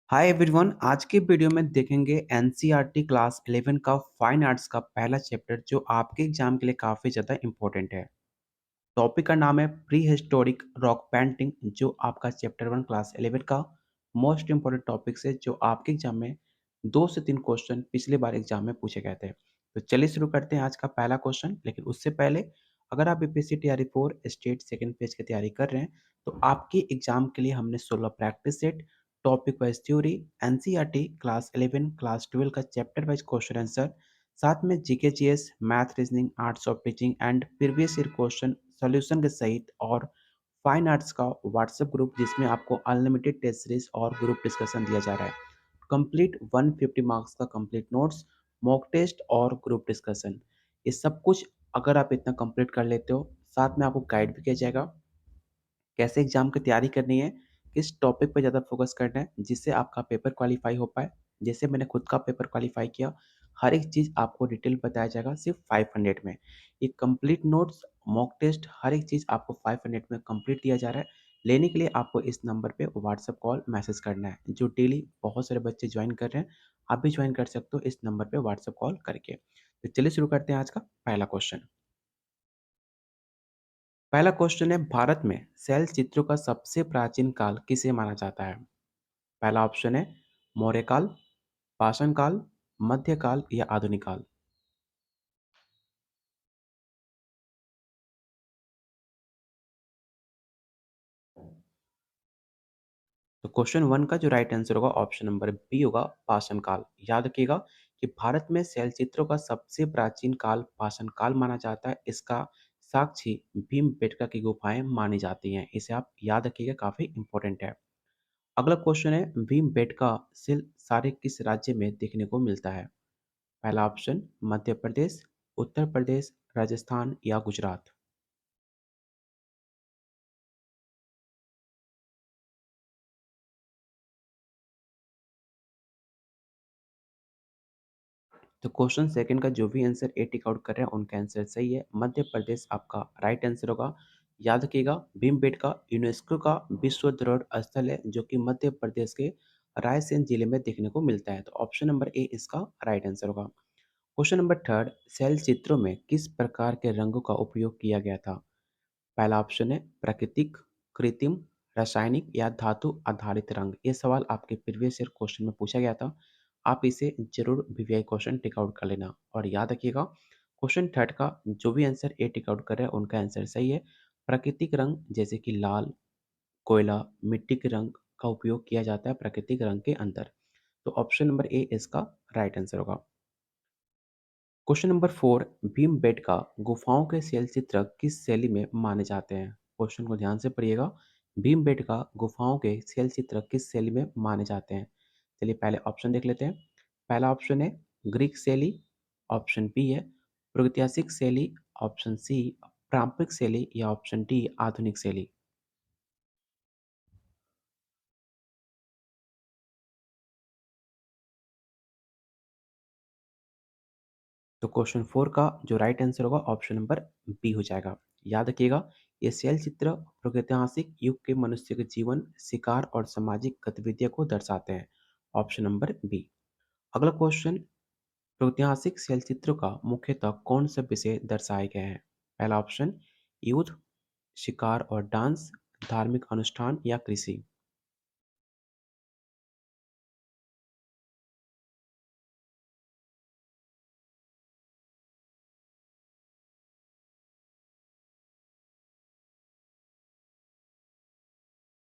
Hi everyone. आज के video में देखेंगे एनसीईआरटी क्लास 11 का फाइन आर्ट्स का पहला चैप्टर जो आपके एग्जाम के लिए काफ़ी ज़्यादा इंपॉर्टेंट है। टॉपिक का नाम है प्री हिस्टोरिक रॉक पेंटिंग, जो आपका चैप्टर 1 क्लास 11 का मोस्ट इंपॉर्टेंट टॉपिक्स है, जो आपके एग्जाम में 2 से 3 क्वेश्चन पिछले बार एग्जाम में पूछे गए थे। तो चलिए शुरू करते हैं आज का पहला क्वेश्चन। लेकिन उससे पहले, अगर आप UPSC TRE 4 state second page की तैयारी कर रहे हैं, तो आपके एग्जाम के लिए हमने 16 practice set, topic wise theory, NCERT class 11 class 12 का चैप्टर वाइज क्वेश्चन आंसर, साथ में GK GS, math, reasoning, arts of teaching and previous year question solution के सहित और फाइन आर्ट्स का व्हाट्सएप ग्रुप, जिसमें आपको अनलिमिटेड टेस्ट सीरीज और ग्रुप डिस्कशन दिया जा रहा है। कंप्लीट 150 मार्क्स का कंप्लीट नोट्स, मॉक टेस्ट और ग्रुप डिस्कशन, ये सब कुछ अगर आप इतना कंप्लीट कर लेते हो, साथ में आपको गाइड भी किया जाएगा कैसे एग्जाम की तैयारी करनी है, किस टॉपिक पे ज़्यादा फोकस करना है जिससे आपका पेपर क्वालिफाई हो पाए। जैसे मैंने खुद का पेपर क्वालिफाई किया, हर एक चीज़ आपको डिटेल बताया जाएगा सिर्फ 500 में। ये कंप्लीट नोट्स, मॉक टेस्ट, हर एक चीज़ आपको 500 में कंप्लीट दिया जा रहा है। लेने के लिए आपको इस नंबर पे व्हाट्सएप कॉल मैसेज करना है, जो डेली बहुत सारे बच्चे ज्वाइन कर रहे हैं। आप भी ज्वाइन कर सकते हो इस नंबर पे व्हाट्सएप कॉल करके। तो चलिए शुरू करते हैं आज का पहला क्वेश्चन। पहला क्वेश्चन है, भारत में शैल चित्रों का सबसे प्राचीन काल किसे माना जाता है? पहला ऑप्शन है मौर्य काल, पाषाण काल, मध्यकाल या आधुनिक काल। तो क्वेश्चन वन का जो राइट आंसर होगा ऑप्शन नंबर बी होगा, पाषाण काल। याद रखिएगा कि भारत में शैल चित्रों का सबसे प्राचीन काल पाषाण काल माना जाता है। इसका साक्षी भीमबेटका की गुफाएं मानी जाती हैं। इसे आप याद रखिएगा, काफी इंपॉर्टेंट है। अगला क्वेश्चन है, भीमबेटका शिल्प सारे किस राज्य में देखने को मिलता है? पहला ऑप्शन मध्य प्रदेश, उत्तर प्रदेश, राजस्थान या गुजरात। तो क्वेश्चन सेकंड का जो भी आंसर ए टिक आउट कर रहे हैं उनका आंसर सही है। मध्य प्रदेश आपका राइट आंसर होगा। याद रखिएगा, भीमबेटका यूनेस्को का विश्व धरोहर स्थल है, जो कि मध्य प्रदेश के रायसेन जिले में देखने को मिलता है। तो ऑप्शन नंबर ए इसका राइट आंसर होगा। क्वेश्चन नंबर थर्ड, शैल चित्रों में किस प्रकार के रंगों का उपयोग किया गया था? पहला ऑप्शन है प्राकृतिक, कृत्रिम, रासायनिक या धातु आधारित रंग। ये सवाल आपके प्रीवियस ईयर क्वेश्चन में पूछा गया था। आप इसे जरूर वीवीआई क्वेश्चन टिक आउट कर लेना और याद रखिएगा, क्वेश्चन थर्ड का जो भी आंसर ए टिक आउट कर रहे हैं उनका आंसर सही है। प्राकृतिक रंग जैसे कि लाल, कोयला, मिट्टी के रंग का उपयोग किया जाता है प्राकृतिक रंग के अंदर। तो ऑप्शन नंबर ए इसका राइट आंसर होगा। क्वेश्चन नंबर फोर, भीमबेटका गुफाओं के शैल चित्र किस शैली में माने जाते हैं? क्वेश्चन को ध्यान से पढ़िएगा। भीमबेटका गुफाओं के शैल चित्र किस शैली में माने जाते हैं? चलिए पहले ऑप्शन देख लेते हैं। पहला ऑप्शन है ग्रीक शैली, ऑप्शन बी है प्रागैतिहासिक शैली, ऑप्शन सी पारंपरिक शैली या ऑप्शन डी आधुनिक शैली। तो क्वेश्चन फोर का जो राइट आंसर होगा ऑप्शन नंबर बी हो जाएगा। याद रखिएगा, ये शैल चित्र प्रागैतिहासिक युग के मनुष्य के जीवन, शिकार और सामाजिक गतिविधियों को दर्शाते हैं। Option number B. अगला क्वेश्चन, प्रागैतिहासिक शैल चित्रों का मुख्यतः कौन से विषय दर्शाए गए हैं? पहला ऑप्शन युद्ध, शिकार और डांस, धार्मिक अनुष्ठान या कृषि।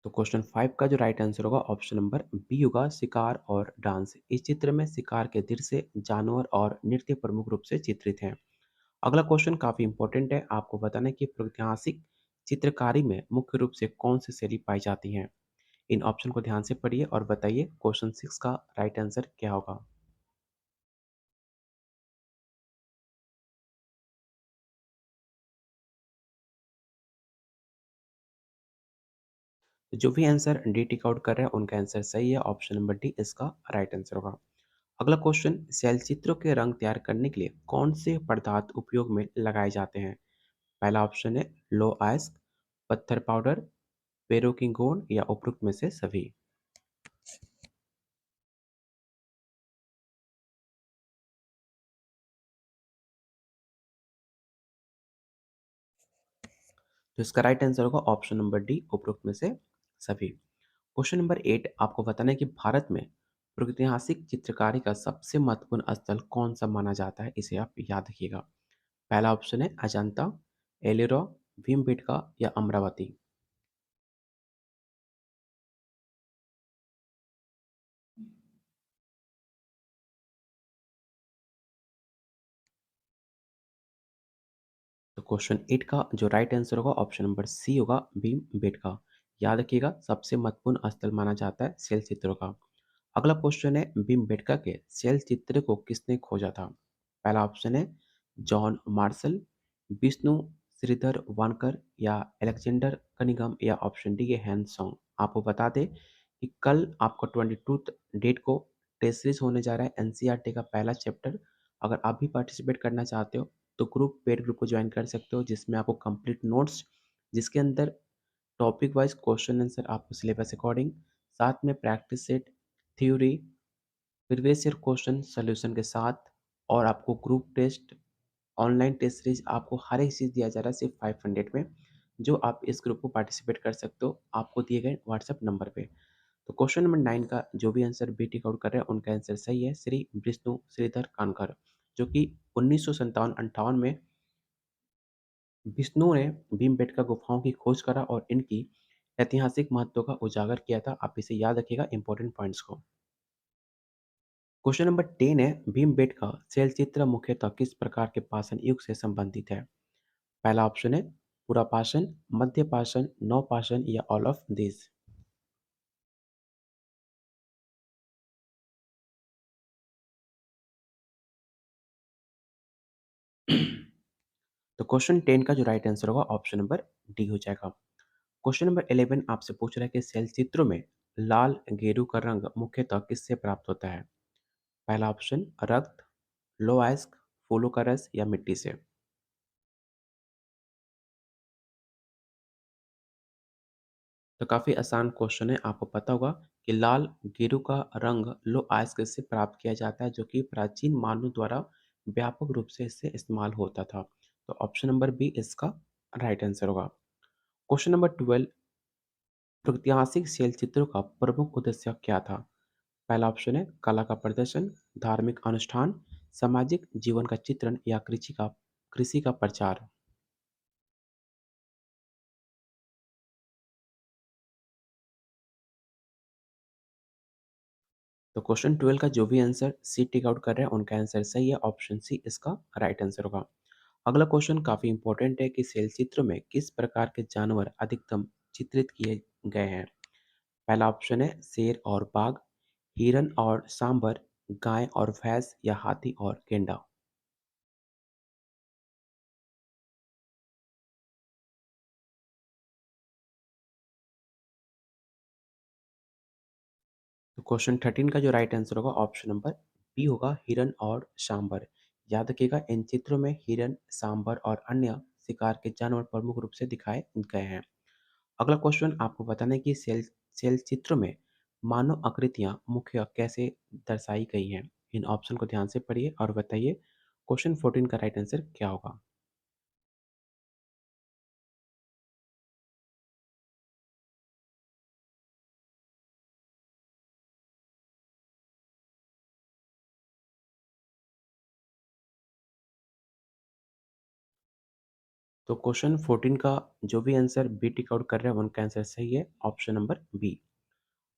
तो क्वेश्चन फाइव का जो राइट आंसर होगा ऑप्शन नंबर बी होगा, शिकार और डांस। इस चित्र में शिकार के दृश्य, जानवर और नृत्य प्रमुख रूप से चित्रित हैं। अगला क्वेश्चन काफी इंपॉर्टेंट है, आपको बताना है कि प्रागैतिहासिक चित्रकारी में मुख्य रूप से कौन सी शैली पाई जाती है। इन ऑप्शन को ध्यान से पढ़िए और बताइए क्वेश्चन सिक्स का राइट आंसर क्या होगा। तो जो भी आंसर डी टिक आउट कर रहे हैं उनका आंसर सही है। ऑप्शन नंबर डी इसका राइट आंसर होगा। अगला क्वेश्चन, शैलचित्रों के रंग तैयार करने के लिए कौन से पदार्थ उपयोग में लगाए जाते हैं? पहला ऑप्शन है लो आयस्क, पत्थर पाउडर, पेरोकिंगोन या उपरोक्त में से सभी। तो इसका राइट आंसर होगा ऑप्शन नंबर डी, उपरोक्त में से सभी। क्वेश्चन नंबर 8 आपको बताना है कि भारत में प्रागैतिहासिक चित्रकारी का सबसे महत्वपूर्ण स्थल कौन-सा माना जाता है? इसे आप याद रखिएगा। पहला ऑप्शन है अजंता, एलोरा, भीमबेटका या अमरावती। तो क्वेश्चन 8 का जो राइट आंसर होगा ऑप्शन नंबर सी होगा, भीमबेटका। याद रखिएगा सबसे महत्वपूर्ण स्थल माना जाता है शैल चित्रों का। अगला क्वेश्चन है भीमबेटका के शैल चित्र को किसने खोजा था? पहला ऑप्शन है जॉन मार्शल, विष्णु श्रीधर वानकर या अलेक्जेंडर कनिंघम या ऑप्शन डी है हैंसोंग। आपको बता दें कि कल आपको 22 डेट को टेस्ट सीरीज होने जा रहा है एनसीईआरटी का पहला चैप्टर। अगर आप भी पार्टिसिपेट करना चाहते हो तो पेड ग्रुप को ज्वाइन कर सकते हो, जिसमें आपको कंप्लीट नोट्स, जिसके अंदर टॉपिक वाइज क्वेश्चन आंसर आपको सिलेबस अकॉर्डिंग, साथ में practice set, theory, previous year question solution के साथ, और आपको group test, online test series, आपको हर एक चीज़ दिया जा रहा है सिर्फ 500 में, जो आप इस ग्रुप को पार्टिसिपेट कर सकते हो आपको दिए गए व्हाट्सएप नंबर पे। तो क्वेश्चन नंबर 9 का जो भी आंसर बी टिक आउट कर रहे हैं उनका आंसर सही है, श्री विष्णु श्रीधर कानकर, जो कि 1957-58 में विष्णु ने भीमबेटका गुफाओं की खोज करा और इनकी ऐतिहासिक महत्व का उजागर किया था। आप इसे याद रखिएगा इंपॉर्टेंट पॉइंट्स को। क्वेश्चन नंबर 10 है भीमबेटका शैलचित्र मुख्यतः किस प्रकार के पाषाण युग से संबंधित है? पहला ऑप्शन है पुरापाषाण, मध्यपाषाण, नवपाषाण या ऑल ऑफ दिस। तो क्वेश्चन 10 का जो राइट आंसर होगा ऑप्शन नंबर डी हो जाएगा। क्वेश्चन नंबर 11 आपसे पूछ रहा है कि शैल चित्रों में लाल गेरू का रंग मुख्यतः किससे प्राप्त होता है? पहला ऑप्शन रक्त, लोअस्क, फूलों का रस या मिट्टी से। तो काफी आसान क्वेश्चन है, आपको पता होगा कि लाल गेरू का रंग लोअस्क से प्राप्त किया जाता है, जो कि प्राचीन मानव द्वारा व्यापक रूप से इससे इस्तेमाल होता था। तो ऑप्शन नंबर बी इसका राइट आंसर होगा। क्वेश्चन नंबर 12 प्रागैतिहासिक शैल चित्रों का प्रमुख उद्देश्य क्या था? पहला ऑप्शन है कला का प्रदर्शन, धार्मिक अनुष्ठान, सामाजिक जीवन का चित्रण या कृषि का प्रचार। तो क्वेश्चन 12 का जो भी आंसर सी टिक आउट कर रहे हैं उनका आंसर सही है, ऑप्शन सी इसका राइट आंसर होगा। अगला क्वेश्चन काफी इंपॉर्टेंट है कि शैल चित्र में किस प्रकार के जानवर अधिकतम चित्रित किए गए हैं? पहला ऑप्शन है शेर और बाघ, हिरन और सांबर, गाय और भैंस या हाथी और गेंडा। तो क्वेश्चन 13 का जो राइट आंसर होगा ऑप्शन नंबर बी होगा, हिरन और सांबर। याद रखिएगा इन चित्रों में हिरन, सांबर और अन्य शिकार के जानवर प्रमुख रूप से दिखाए गए हैं। अगला क्वेश्चन आपको बताना है कि सेल सेल चित्र में मानव आकृतियां मुख्य कैसे दर्शाई गई हैं? इन ऑप्शन को ध्यान से पढ़िए और बताइए क्वेश्चन 14 का राइट आंसर क्या होगा। तो क्वेश्चन 14 का जो भी आंसर बी टिक आउट कर रहे हैं उनका आंसर सही है, ऑप्शन नंबर बी।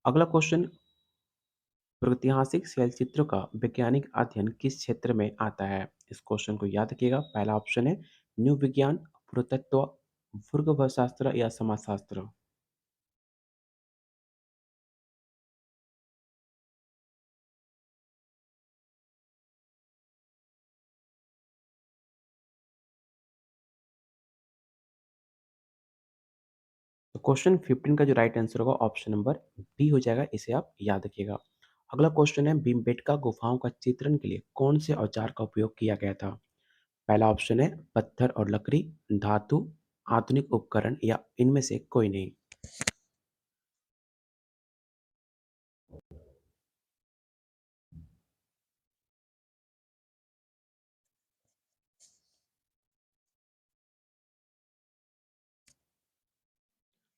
अगला क्वेश्चन प्रागैतिहासिक शैलचित्रों का वैज्ञानिक अध्ययन किस क्षेत्र में आता है? इस क्वेश्चन को याद रखिएगा। पहला ऑप्शन है न्यू विज्ञान, पुरातत्व, भूगर्भशास्त्र या समाजशास्त्र। तो क्वेश्चन 15 का जो राइट आंसर होगा ऑप्शन नंबर बी हो जाएगा, इसे आप याद रखिएगा। अगला क्वेश्चन है भीमबेटका गुफाओं का चित्रण के लिए कौन से औजार का उपयोग किया गया था? पहला ऑप्शन है पत्थर और लकड़ी, धातु, आधुनिक उपकरण या इनमें से कोई नहीं।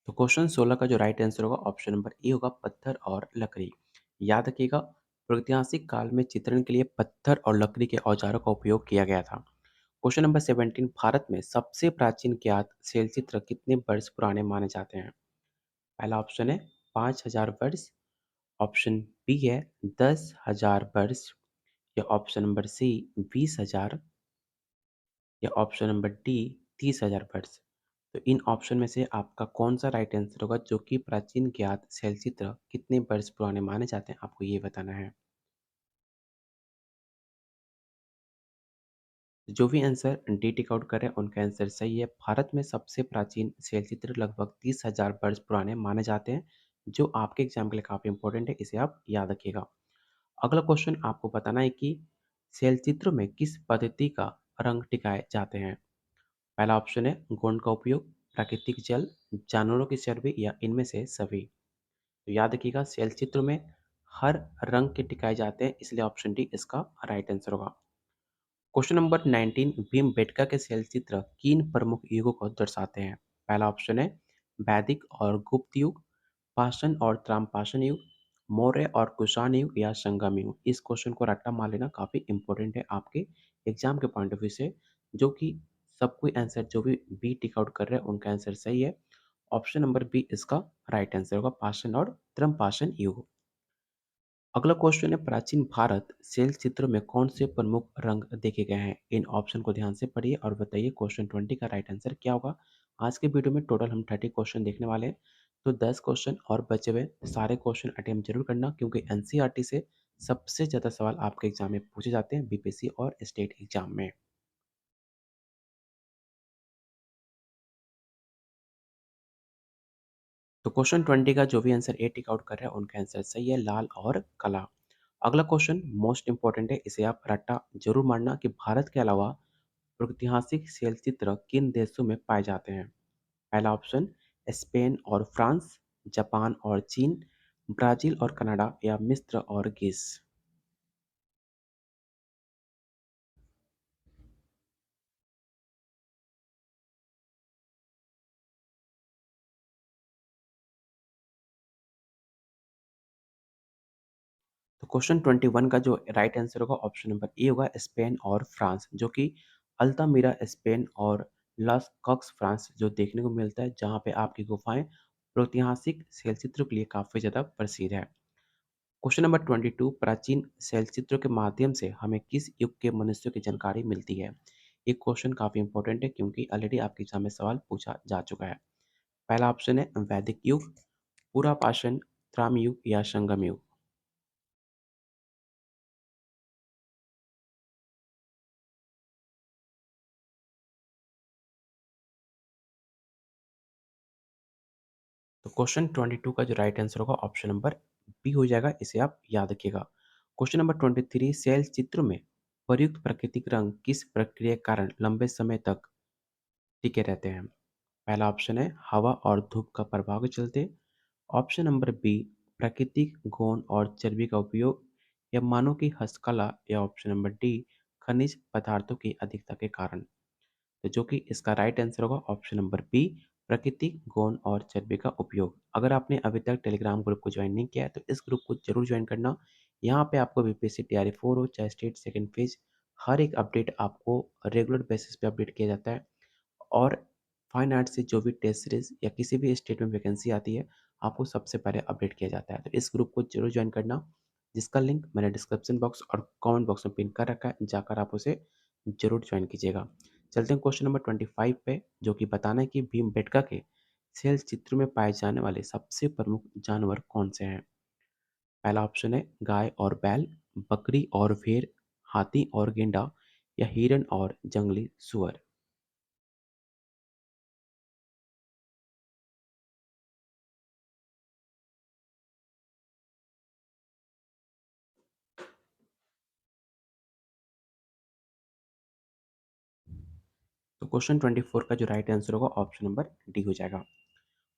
तो क्वेश्चन 16 का जो राइट आंसर होगा ऑप्शन नंबर ए होगा पत्थर और लकड़ी। याद रखिएगा, प्रागैतिहासिक काल में चित्रण के लिए पत्थर और लकड़ी के औजारों का उपयोग किया गया था। क्वेश्चन नंबर 17, भारत में सबसे प्राचीन ज्ञात शैलचित्र कितने वर्ष पुराने माने जाते हैं? पहला ऑप्शन है 5000 वर्ष, ऑप्शन बी है 10,000 वर्ष, या ऑप्शन नंबर सी 20,000, या ऑप्शन नंबर डी 30,000 वर्ष। तो इन ऑप्शन में से आपका कौन सा राइट आंसर होगा जो कि प्राचीन ज्ञात शैलचित्र कितने वर्ष पुराने माने जाते हैं, आपको ये बताना है। जो भी आंसर डी टिक आउट कर रहे हैं उनका आंसर सही है। भारत में सबसे प्राचीन शैलचित्र लगभग 30,000 वर्ष पुराने माने जाते हैं, जो आपके एग्जाम के लिए काफ़ी इंपॉर्टेंट है, इसे आप याद रखिएगा। अगला क्वेश्चन आपको बताना है कि शैलचित्रों में किस पद्धति का रंग टिकाए जाते हैं? पहला ऑप्शन है गोंद का उपयोग, प्राकृतिक जल, जानवरों की चर्बी, या इनमें से सभी। तो याद रखिएगा, शैलचित्र में हर रंग के टिकाए जाते हैं, इसलिए ऑप्शन डी इसका राइट आंसर होगा। क्वेश्चन नंबर 19, भीमबेटका के शैलचित्र किन प्रमुख युगों को दर्शाते हैं? पहला ऑप्शन है वैदिक और गुप्त युग, पाषाण और त्राम्पाषण युग, मौर्य और कुषाण युग, या संगम युग। इस क्वेश्चन को रट्टा मार लेना काफ़ी इंपॉर्टेंट है आपके एग्जाम के पॉइंट ऑफ व्यू से, जो कि सब कोई आंसर जो भी बी टिक आउट कर रहे हैं उनका आंसर सही है। ऑप्शन नंबर बी इसका राइट आंसर होगा, पाषाण और त्रमपाषाण युग। अगला क्वेश्चन है प्राचीन भारत शैल चित्र में कौन से प्रमुख रंग देखे गए हैं? इन ऑप्शन को ध्यान से पढ़िए और बताइए क्वेश्चन 20 का राइट आंसर क्या होगा। आज के वीडियो में टोटल हम 30 क्वेश्चन देखने वाले हैं, तो 10 क्वेश्चन और बचे हुए सारे क्वेश्चन अटेम्प्ट जरूर करना, क्योंकि एनसीईआरटी से सबसे ज़्यादा सवाल आपके एग्जाम में पूछे जाते हैं, बीपीएससी और स्टेट एग्जाम में। तो क्वेश्चन 20 का जो भी आंसर ए टिक आउट कर रहे हैं उनका आंसर सही है, लाल और काला। अगला क्वेश्चन मोस्ट इंपॉर्टेंट है, इसे आप रट्टा जरूर मारना कि भारत के अलावा प्रागैतिहासिक शैलचित्र किन देशों में पाए जाते हैं? पहला ऑप्शन स्पेन और फ्रांस, जापान और चीन, ब्राजील और कनाडा, या मिस्र और ग्रीस। तो क्वेश्चन 21 का जो राइट आंसर होगा ऑप्शन नंबर ए होगा, स्पेन और फ्रांस, जो कि अल्तामिरा स्पेन और लॉस कॉक्स फ्रांस जो देखने को मिलता है, जहाँ पे आपकी गुफाएं प्रागैतिहासिक शैलचित्रों के लिए काफ़ी ज़्यादा प्रसिद्ध है। क्वेश्चन नंबर 22, प्राचीन शैलचित्रों के माध्यम से हमें किस युग के मनुष्यों की जानकारी मिलती है? ये क्वेश्चन काफ़ी इंपॉर्टेंट है, क्योंकि ऑलरेडी आपके एग्जाम में सवाल पूछा जा चुका है। पहला ऑप्शन है वैदिक युग, पुरापाषाण, त्राम युग, या संगम युग। तो क्वेश्चन 22 का जो राइट आंसर होगा ऑप्शन नंबर बी हो जाएगा, इसे आप याद रखिएगा। क्वेश्चन नंबर 23, शैल चित्र में प्रयुक्त प्राकृतिक रंग किस प्रक्रिया के कारण लंबे समय तक टिके रहते हैं? पहला ऑप्शन है हवा और धूप का प्रभाव के चलते, ऑप्शन नंबर बी प्राकृतिक गोंद और चर्बी का उपयोग, या मानव की हस्तकला, या ऑप्शन नंबर डी खनिज पदार्थों की अधिकता के कारण। तो जो कि इसका राइट आंसर होगा ऑप्शन नंबर बी, प्राकृतिक गोंद और चर्बी का उपयोग। अगर आपने अभी तक टेलीग्राम ग्रुप को ज्वाइन नहीं किया है तो इस ग्रुप को जरूर ज्वाइन करना। यहाँ पे आपको बीपीएससी तैयारी 4 हो चाहे स्टेट सेकंड फेज, हर एक अपडेट आपको रेगुलर बेसिस पे अपडेट किया जाता है। और फाइन आर्ट से जो भी टेस्ट सीरीज या किसी भी स्टेट में वैकेंसी आती है, आपको सबसे पहले अपडेट किया जाता है। तो इस ग्रुप को जरूर ज्वाइन करना, जिसका लिंक मैंने डिस्क्रिप्शन बॉक्स और कमेंट बॉक्स में पिन कर रखा है, जाकर आप उसे जरूर ज्वाइन कीजिएगा। चलते हैं क्वेश्चन नंबर 25 पे, जो कि बताना है कि भीमबेटका के शैल चित्र में पाए जाने वाले सबसे प्रमुख जानवर कौन से हैं? पहला ऑप्शन है गाय और बैल, बकरी और भेड़, हाथी और गेंडा, या हिरन और जंगली सुअर। तो क्वेश्चन 24 का जो राइट आंसर होगा ऑप्शन नंबर डी हो जाएगा।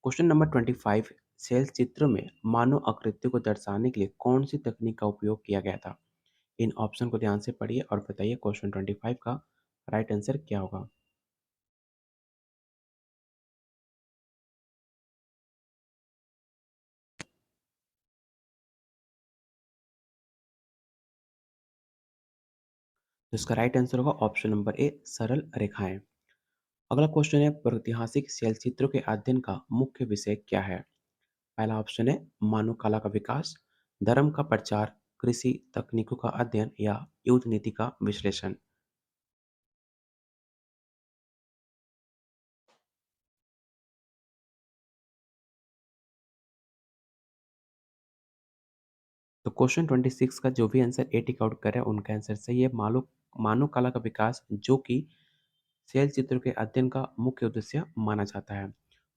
क्वेश्चन नंबर 25, शैल चित्र में मानव आकृति को दर्शाने के लिए कौन सी तकनीक का उपयोग किया गया था? इन ऑप्शन को ध्यान से पढ़िए और बताइए क्वेश्चन 25 का राइट आंसर क्या होगा। तो इसका राइट आंसर होगा ऑप्शन नंबर ए, सरल रेखाएं। अगला क्वेश्चन है, प्रागैतिहासिक शैलचित्रों के अध्ययन का मुख्य विषय क्या है? पहला ऑप्शन है मानव कला का विकास, धर्म का प्रचार, कृषि तकनीकों का अध्ययन या युद्ध नीति का विश्लेषण। तो क्वेश्चन 26 का जो भी आंसर ए टिक आउट करे उनका आंसर सही है। मानव मानव कला का विकास, जो कि शैल चित्रों के अध्ययन का मुख्य उद्देश्य माना जाता है।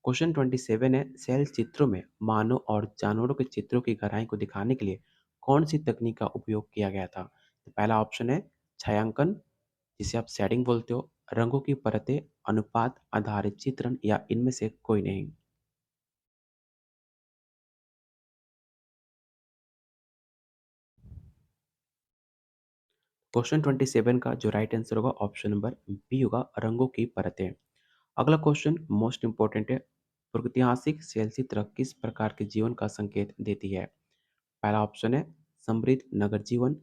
क्वेश्चन 27 है, शैल चित्रों में मानव और जानवरों के चित्रों की गहराई को दिखाने के लिए कौन सी तकनीक का उपयोग किया गया था? तो पहला ऑप्शन है छायांकन, जिसे आप शेडिंग बोलते हो, रंगों की परतें, अनुपात आधारित चित्रण या इनमें से कोई नहीं। क्वेश्चन 27 का जो राइट आंसर होगा ऑप्शन नंबर बी होगा, रंगों की परतें। अगला क्वेश्चन मोस्ट इंपॉर्टेंट है, प्रागैतिहासिक शैलचित्र किस प्रकार के जीवन का संकेत देती है? पहला ऑप्शन है समृद्ध नगर जीवन,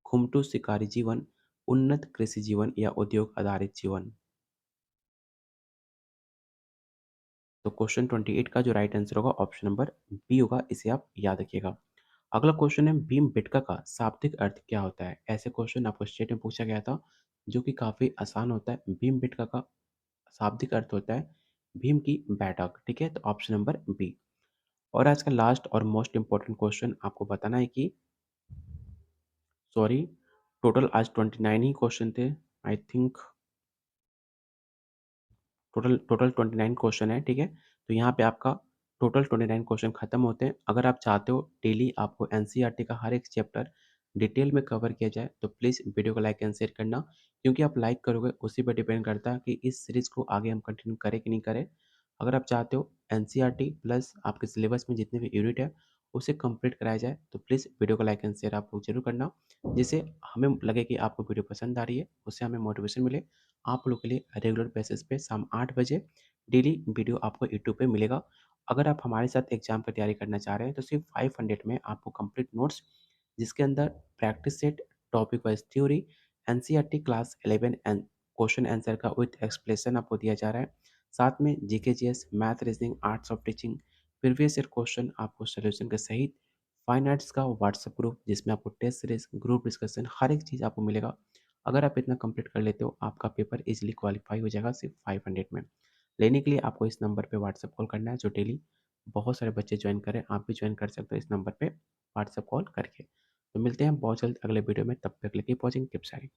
घुमटू शिकारी जीवन, उन्नत कृषि जीवन या उद्योग आधारित जीवन। तो क्वेश्चन 28 का जो राइट आंसर होगा ऑप्शन नंबर बी होगा, इसे आप याद रखिएगा। अगला क्वेश्चन है, भीमबेटका का शाब्दिक अर्थ क्या होता है? ऐसे क्वेश्चन आपको स्टेट में पूछा गया था, जो कि काफी आसान होता है। भीमबेटका का शाब्दिक अर्थ होता है भीम की बैठक। ठीक है, तो ऑप्शन नंबर बी। और आज का लास्ट और मोस्ट इंपॉर्टेंट क्वेश्चन आपको बताना है कि सॉरी, टोटल आज 29 ही क्वेश्चन थे I think. Total total 29 question है, ठीक है। तो यहाँ पे आपका टोटल 29 क्वेश्चन खत्म होते हैं। अगर आप चाहते हो डेली आपको एनसीईआरटी का हर एक चैप्टर डिटेल में कवर किया जाए, तो प्लीज़ वीडियो को लाइक एंड शेयर करना, क्योंकि आप लाइक करोगे उसी पर डिपेंड करता है कि इस सीरीज़ को आगे हम कंटिन्यू करें कि नहीं करें। अगर आप चाहते हो एनसीईआरटी प्लस आपके सिलेबस में जितने भी यूनिट है उसे कंप्लीट कराया जाए, तो प्लीज़ वीडियो को लाइक एंड शेयर आप लोग जरूर करना, जिससे हमें लगे कि आपको वीडियो पसंद आ रही है, उससे हमें मोटिवेशन मिले। आप लोग के लिए रेगुलर बेसिस पे शाम 8 बजे डेली वीडियो आपको यूट्यूब पे मिलेगा। अगर आप हमारे साथ एग्जाम की तैयारी करना चाह रहे हैं, तो सिर्फ 500 में आपको कंप्लीट नोट्स, जिसके अंदर practice set, topic wise theory, NCERT class 11 and question answer का विथ एक्सप्लेनेशन आपको दिया जा रहा है। साथ में GK GS, math, reasoning, arts of teaching, previous year question आपको सोल्यूशन के सहित, फाइन आर्ट्स का व्हाट्सएप ग्रुप जिसमें आपको टेस्ट सीरीज, ग्रुप डिस्कशन, हर एक चीज़ आपको मिलेगा। अगर आप इतना कंप्लीट कर लेते हो, आपका पेपर इजीली क्वालिफाई हो जाएगा सिर्फ 500 में। लेने के लिए आपको इस नंबर पे व्हाट्सएप कॉल करना है, जो डेली बहुत सारे बच्चे ज्वाइन करें, आप भी ज्वाइन कर सकते हो इस नंबर पे व्हाट्सएप कॉल करके। तो मिलते हैं बहुत जल्द अगले वीडियो में, तब तक के लिए कीप वॉचिंग, कीप शेयरिंग।